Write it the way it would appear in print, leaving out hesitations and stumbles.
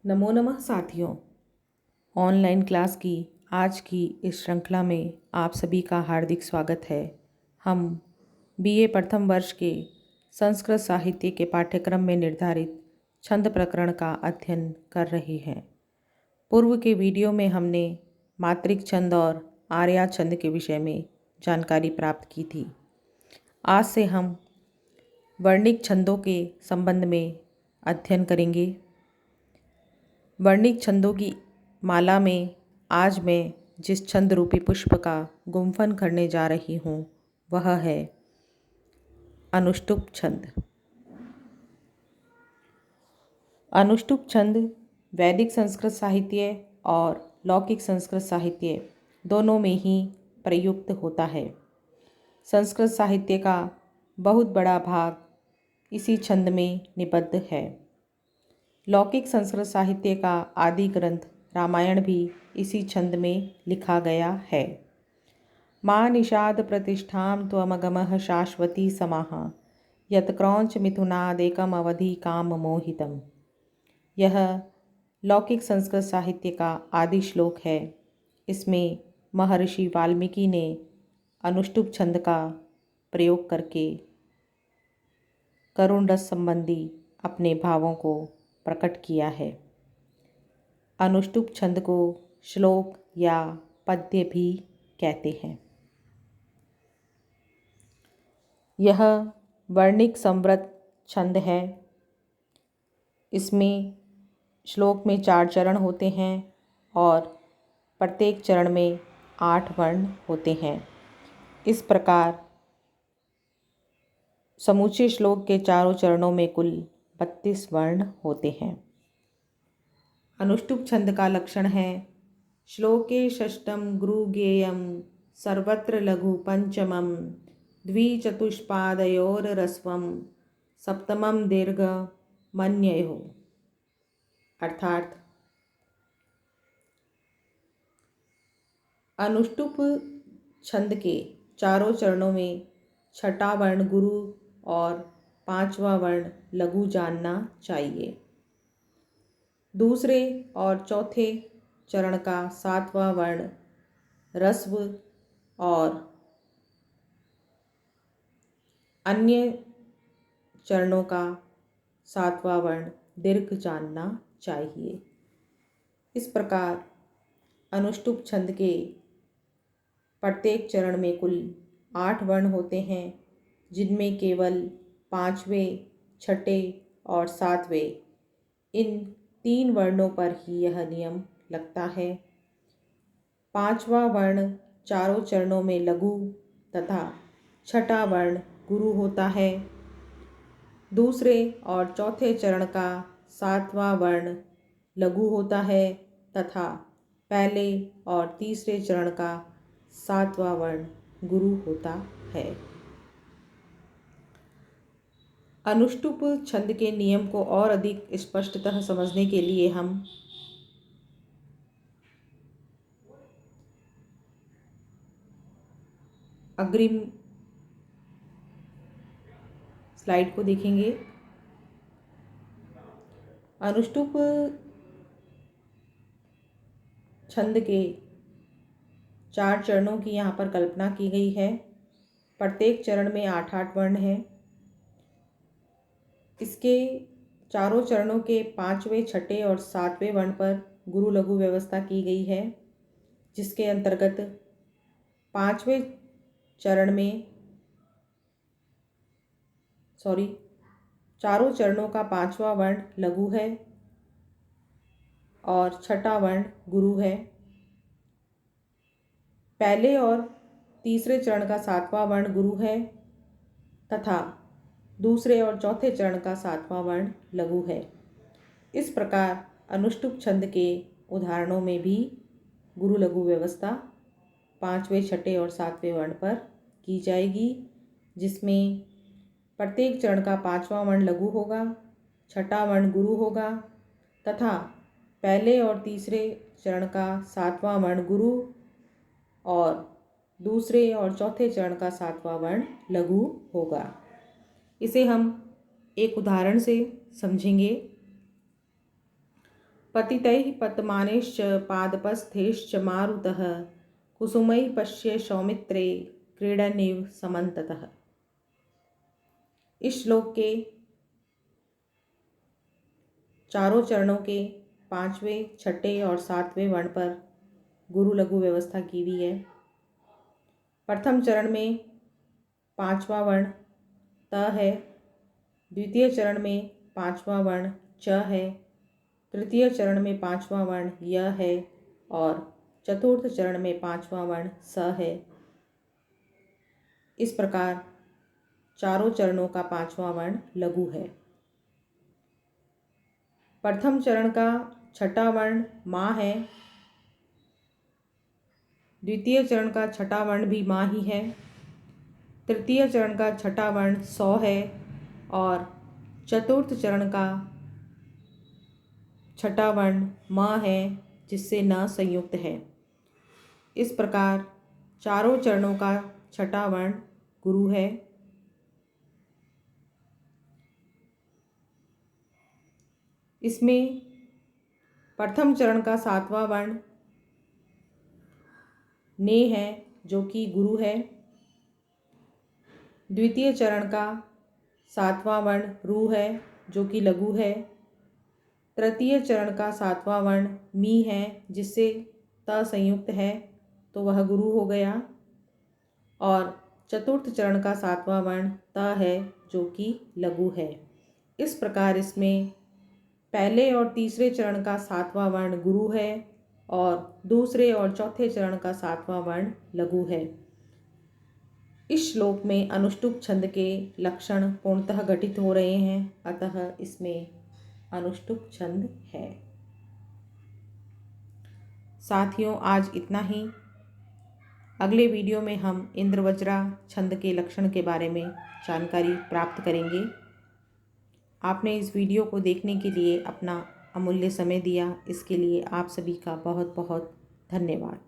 नमो नमः साथियों। Online class की आज की इस श्रृंखला में आप सभी का हार्दिक स्वागत है। हम बीए प्रथम वर्ष के संस्कृत साहित्य के पाठ्यक्रम में निर्धारित छंद प्रकरण का अध्ययन कर रहे हैं। पूर्व के वीडियो में हमने मात्रिक छंद और आर्या छंद के विषय में जानकारी प्राप्त की थी। आज से हम वर्णिक छंदों के संबंध में अध्ययन करेंगे। वर्णिक छंदों की माला में आज मैं जिस छंद रूपी पुष्प का गुम्फन करने जा रही हूँ वह है अनुष्टुप छंद। अनुष्टुप छंद वैदिक संस्कृत साहित्य और लौकिक संस्कृत साहित्य दोनों में ही प्रयुक्त होता है। संस्कृत साहित्य का बहुत बड़ा भाग इसी छंद में निबद्ध है। लौकिक संस्कृत साहित्य का आदि ग्रंथ रामायण भी इसी छंद में लिखा गया है। मां निषाद प्रतिष्ठां त्वमगमः शाश्वती समाः यत्क्रौंच मिथुनादेकम अवधि काम मोहितम। यह लौकिक संस्कृत साहित्य का आदि श्लोक है। इसमें महर्षि वाल्मीकि ने अनुष्टुप छंद का प्रयोग करके करुण रस संबंधी अपने भावों को प्रकट किया है। अनुष्टुप छंद को श्लोक या पद्य भी कहते हैं। यह वर्णिक संवृत छंद है। इसमें श्लोक में 4 चरण होते हैं और प्रत्येक चरण में 8 वर्ण होते हैं। इस प्रकार समूचे श्लोक के चारों चरणों में कुल 32 वर्ण होते हैं। अनुष्टुप छंद का लक्षण है श्लोके षष्ठम गुरुगेयम सर्वत्र लघु पंचमम द्विचतुष्पादयोरस्वम सप्तमम दीर्घ मन्ययो। अर्थात अनुष्टुप छंद के चारों चरणों में छठा वर्ण गुरु और 5वां वर्ण लघु जानना चाहिए। दूसरे और चौथे चरण का 7वां वर्ण ह्रस्व और अन्य चरणों का 7वां वर्ण दीर्घ जानना चाहिए। इस प्रकार अनुष्टुप छंद के प्रत्येक चरण में कुल 8 वर्ण होते हैं, जिनमें केवल 5वें, छठे और 7वें इन 3 वर्णों पर ही यह नियम लगता है। 5वां वर्ण चारों चरणों में लघु तथा छठा वर्ण गुरु होता है। दूसरे और चौथे चरण का 7वां वर्ण लघु होता है तथा पहले और तीसरे चरण का 7वां वर्ण गुरु होता है। अनुष्टुप छंद के नियम को और अधिक स्पष्टतः समझने के लिए हम अग्रिम स्लाइड को देखेंगे। अनुष्टुप छंद के 4 चरणों की यहाँ पर कल्पना की गई है। प्रत्येक चरण में 8-8 वर्ण हैं। इसके चारों चरणों के 5वें, छठे और 7वें वर्ण पर गुरु लघु व्यवस्था की गई है, जिसके अंतर्गत 5वें चरण में चारों चरणों का 5वां वर्ण लघु है और छठा वर्ण गुरु है। पहले और तीसरे चरण का 7वां वर्ण गुरु है तथा दूसरे और चौथे चरण का 7वां वर्ण लघु है। इस प्रकार अनुष्टुप छंद के उदाहरणों में भी गुरु लघु व्यवस्था 5वें, छठे और 7वें वर्ण पर की जाएगी, जिसमें प्रत्येक चरण का 5वां वर्ण लघु होगा, छठा वर्ण गुरु होगा तथा पहले और तीसरे चरण का 7वां वर्ण गुरु और दूसरे और चौथे चरण का 7वां वर्ण लघु होगा। इसे हम एक उदाहरण से समझेंगे। पतितैः पतमानैश्च पादपस्थैश्च मारुतः कुसुमैः पश्य सौमित्रे क्रीडन्निव समन्ततः। इस श्लोक के चारों चरणों के 5वें, 6ठे और 7वें वर्ण पर गुरु लघु व्यवस्था की हुई है। प्रथम चरण में 5वां वर्ण त है, द्वितीय चरण में 5वां वर्ण च है, तृतीय चरण में 5वां वर्ण य है और चतुर्थ चरण में 5वां वर्ण स है। इस प्रकार चारों चरणों का 5वां वर्ण लघु है। प्रथम चरण का 6ठा वर्ण माँ है, द्वितीय चरण का 6ठा वर्ण भी माँ ही है, तृतीय चरण का 6ठा वर्ण सौ है और चतुर्थ चरण का 6ठा वर्ण म है, जिससे न संयुक्त है। इस प्रकार चारों चरणों का 6ठा वर्ण गुरु है। इसमें प्रथम चरण का 7वां वर्ण ने है, जो कि गुरु है। द्वितीय चरण का 7वां वर्ण रू है, जो कि लघु है। तृतीय चरण का 7वां वर्ण मी है, जिससे त संयुक्त है, तो वह गुरु हो गया। और चतुर्थ चरण का 7वां वर्ण त है, जो कि लघु है। इस प्रकार इसमें पहले और तीसरे चरण का 7वां वर्ण गुरु है और दूसरे और चौथे चरण का 7वां वर्ण लघु है। इस श्लोक में अनुष्टुप छंद के लक्षण पूर्णतः घटित हो रहे हैं, अतः इसमें अनुष्टुप छंद है। साथियों, आज इतना ही। अगले वीडियो में हम इंद्रवज्रा छंद के लक्षण के बारे में जानकारी प्राप्त करेंगे। आपने इस वीडियो को देखने के लिए अपना अमूल्य समय दिया, इसके लिए आप सभी का बहुत बहुत धन्यवाद।